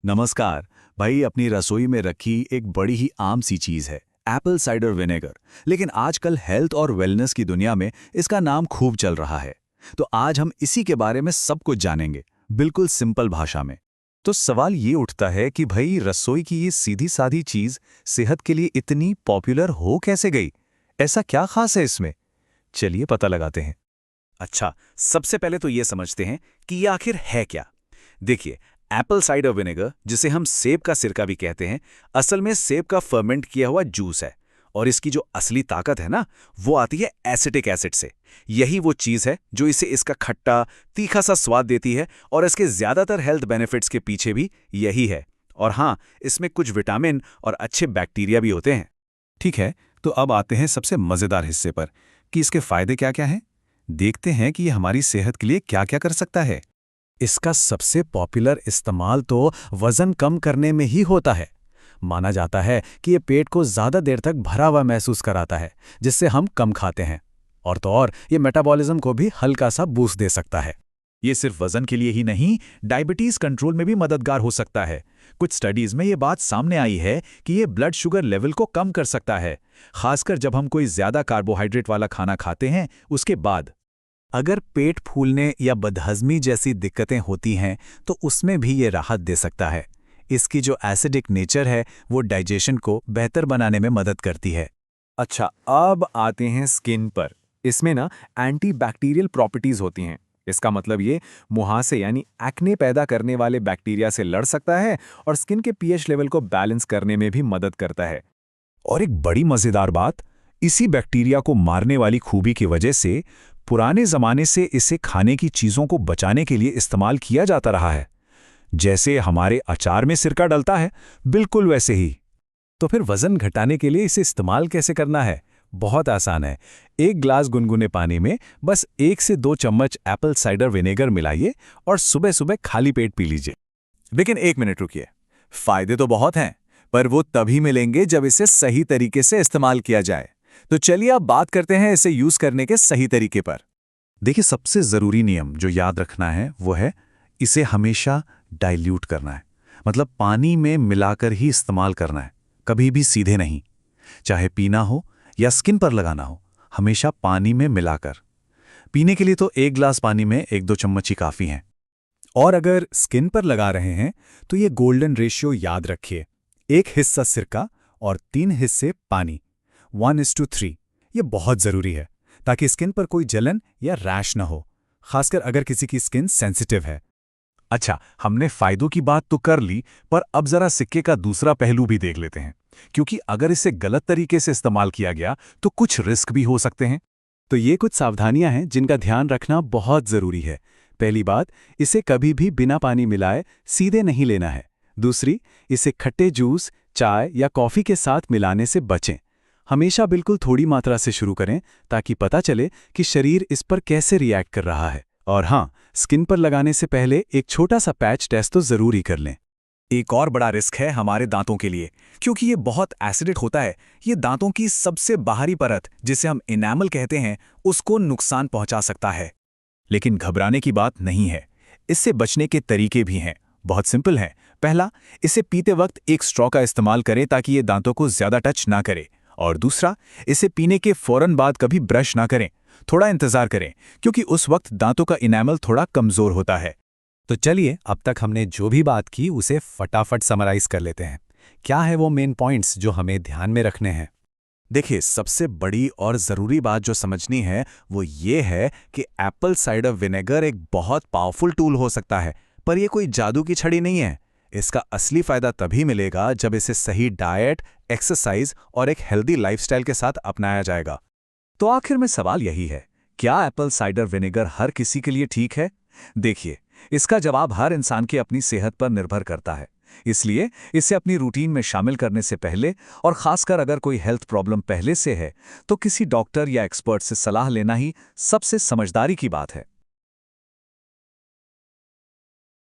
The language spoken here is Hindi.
नमस्कार भाई। अपनी रसोई में रखी एक बड़ी ही आम सी चीज है एप्पल साइडर विनेगर। लेकिन आजकल हेल्थ और वेलनेस की दुनिया में इसका नाम खूब चल रहा है। तो आज हम इसी के बारे में सब कुछ जानेंगे, बिल्कुल सिंपल भाषा में। तो सवाल ये उठता है कि भाई रसोई की ये सीधी सादी चीज सेहत के लिए इतनी पॉपुलर हो कैसे गई। ऐसा क्या खास है इसमें? चलिए पता लगाते हैं। अच्छा, सबसे पहले तो ये समझते हैं कि ये आखिर है क्या। देखिए, एप्पल साइडर विनेगर, जिसे हम सेब का सिरका भी कहते हैं, असल में सेब का फर्मेंट किया हुआ जूस है। और इसकी जो असली ताकत है ना, वो आती है एसिटिक एसिड से। यही वो चीज़ है जो इसे इसका खट्टा तीखा सा स्वाद देती है, और इसके ज़्यादातर हेल्थ बेनिफिट्स के पीछे भी यही है। और हाँ, इसमें कुछ विटामिन और अच्छे बैक्टीरिया भी होते हैं। ठीक है, तो अब आते हैं सबसे मजेदार हिस्से पर कि इसके फायदे क्या क्या हैं। देखते हैं कि ये हमारी सेहत के लिए क्या क्या कर सकता है। इसका सबसे पॉपुलर इस्तेमाल तो वजन कम करने में ही होता है। माना जाता है कि ये पेट को ज्यादा देर तक भरा हुआ महसूस कराता है, जिससे हम कम खाते हैं। और तो और ये मेटाबॉलिज्म को भी हल्का सा बूस्ट दे सकता है। ये सिर्फ वजन के लिए ही नहीं, डायबिटीज कंट्रोल में भी मददगार हो सकता है। कुछ स्टडीज में ये बात सामने आई है कि ये ब्लड शुगर लेवल को कम कर सकता है, खासकर जब हम कोई ज्यादा कार्बोहाइड्रेट वाला खाना खाते हैं उसके बाद। अगर पेट फूलने या बदहजमी जैसी दिक्कतें होती हैं तो उसमें भी ये राहत दे सकता है। इसकी जो एसिडिक नेचर है वो डाइजेशन को बेहतर बनाने में मदद करती है। अच्छा, अब आते हैं स्किन पर। इसमें ना एंटीबैक्टीरियल प्रॉपर्टीज होती हैं। इसका मतलब ये मुहासे यानी एक्ने पैदा करने वाले बैक्टीरिया से लड़ सकता है और स्किन के पीएच लेवल को बैलेंस करने में भी मदद करता है। और एक बड़ी मजेदार बात, इसी बैक्टीरिया को मारने वाली खूबी की वजह से पुराने जमाने से इसे खाने की चीजों को बचाने के लिए इस्तेमाल किया जाता रहा है। जैसे हमारे अचार में सिरका डलता है, बिल्कुल वैसे ही। तो फिर वजन घटाने के लिए इसे इस्तेमाल कैसे करना है? बहुत आसान है। एक ग्लास गुनगुने पानी में बस 1 से 2 चम्मच एप्पल साइडर विनेगर मिलाइए और सुबह सुबह खाली पेट पी लीजिए। लेकिन एक मिनट रुकिए, फायदे तो बहुत हैं, पर वो तभी मिलेंगे जब इसे सही तरीके से इस्तेमाल किया जाए। तो चलिए अब बात करते हैं इसे यूज करने के सही तरीके पर। देखिए, सबसे जरूरी नियम जो याद रखना है वो है इसे हमेशा डाइल्यूट करना है। मतलब पानी में मिलाकर ही इस्तेमाल करना है, कभी भी सीधे नहीं। चाहे पीना हो या स्किन पर लगाना हो, हमेशा पानी में मिलाकर। पीने के लिए तो 1 ग्लास पानी में 1-2 चम्मच ही काफी हैं। और अगर स्किन पर लगा रहे हैं तो ये गोल्डन रेशियो याद रखिए, 1 हिस्सा सिरका और 3 हिस्से पानी, 1:3। ये बहुत जरूरी है ताकि स्किन पर कोई जलन या रैश ना हो, खासकर अगर किसी की स्किन सेंसिटिव है। अच्छा, हमने फायदों की बात तो कर ली, पर अब जरा सिक्के का दूसरा पहलू भी देख लेते हैं। क्योंकि अगर इसे गलत तरीके से इस्तेमाल किया गया तो कुछ रिस्क भी हो सकते हैं। तो ये कुछ सावधानियां हैं जिनका ध्यान रखना बहुत जरूरी है। पहली बात, इसे कभी भी बिना पानी मिलाए सीधे नहीं लेना है। दूसरी, इसे खट्टे जूस, चाय या कॉफी के साथ मिलाने से बचें। हमेशा बिल्कुल थोड़ी मात्रा से शुरू करें ताकि पता चले कि शरीर इस पर कैसे रिएक्ट कर रहा है। और हाँ, स्किन पर लगाने से पहले एक छोटा सा पैच टेस्ट तो जरूर ही कर लें। एक और बड़ा रिस्क है हमारे दांतों के लिए, क्योंकि ये बहुत एसिडिक होता है। ये दांतों की सबसे बाहरी परत, जिसे हम इनेमल कहते हैं, उसको नुकसान पहुंचा सकता है। लेकिन घबराने की बात नहीं है। इससे बचने के तरीके भी हैं, बहुत सिंपल हैं। पहला, इसे पीते वक्त एक स्ट्रॉ का इस्तेमाल करें ताकि ये दांतों को ज्यादा टच ना करे। और दूसरा, इसे पीने के फौरन बाद कभी ब्रश ना करें, थोड़ा इंतजार करें, क्योंकि उस वक्त दांतों का इनेमल थोड़ा कमजोर होता है। तो चलिए, अब तक हमने जो भी बात की उसे फटाफट समराइज कर लेते हैं। क्या है वो मेन पॉइंट्स जो हमें ध्यान में रखने हैं? देखिए, सबसे बड़ी और ज़रूरी बात जो समझनी है वो ये है कि एप्पल साइडर विनेगर एक बहुत पावरफुल टूल हो सकता है, पर यह कोई जादू की छड़ी नहीं है। इसका असली फायदा तभी मिलेगा जब इसे सही डाइट, एक्सरसाइज और एक हेल्दी लाइफस्टाइल के साथ अपनाया जाएगा। तो आखिर में सवाल यही है, क्या एप्पल साइडर विनेगर हर किसी के लिए ठीक है? देखिए, इसका जवाब हर इंसान की अपनी सेहत पर निर्भर करता है। इसलिए इसे अपनी रूटीन में शामिल करने से पहले, और खासकर अगर कोई हेल्थ प्रॉब्लम पहले से है, तो किसी डॉक्टर या एक्सपर्ट से सलाह लेना ही सबसे समझदारी की बात है।